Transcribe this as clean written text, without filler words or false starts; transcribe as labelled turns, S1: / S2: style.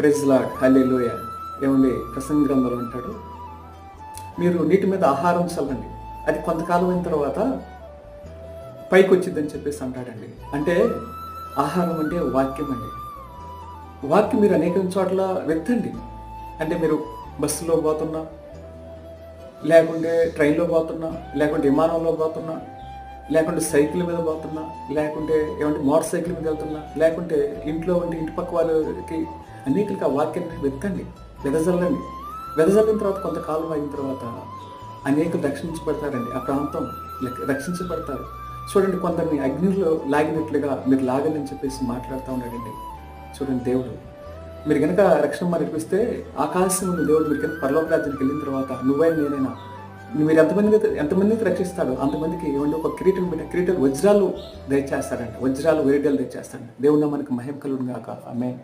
S1: Praise lord, హల్లెలూయా. ఏమండి, ప్రసంగ గ్రంథంలో అంటాడు, మీరు నీటి మీద ఆహారం చల్లండి, అది కొంతకాలం అయిన తర్వాత పైకి వచ్చిందని చెప్పేసి అంటాడండి. అంటే ఆహారం అంటే వాక్యం అండి. వాక్యం మీరు అనేక చోట్ల వెత్తండి. అంటే మీరు బస్సులో పోతున్నా, లేకుంటే ట్రైన్లో పోతున్నా, లేకుంటే విమానంలో పోతున్నా, లేకుంటే సైకిల్ మీద పోతున్నా, లేకుంటే ఏమంటే మోటార్ సైకిల్ మీద వెళ్తున్నా, లేకుంటే ఇంట్లో ఉండి ఇంటి పక్క వాళ్ళకి అనేకులకి ఆ వాక్యాన్ని వెతకండి, వెదజల్లండి. వెదజల్లిన తర్వాత కొంతకాలం అయిన తర్వాత అనేకులు రక్షించబడతారండి. ఆ ప్రాంతం రక్షించబడతారు. చూడండి, కొందరిని అగ్నిలో లాగినట్లుగా మీరు లాగని చెప్పేసి మాట్లాడుతూ ఉన్నాడండి. చూడండి, దేవుడు మీరు కనుక రక్షణ నడిపిస్తే ఆకాశం ఉన్న దేవుడు మీరు కనుక పరలోక రాజ్యానికి వెళ్ళిన తర్వాత నువ్వైనా నేనైనా మీరు ఎంతమందికి రక్షిస్తాడో అంతమందికి ఏమంటే ఒక కిరీటం పెట్టిన కిరీటాలు వజ్రాలు దయచేస్తాడంట. వజ్రాలు వేడియాలు దయచేస్తాడు. దేవుడు మనకు మహిమ కలుగును గాక. ఆమేన్.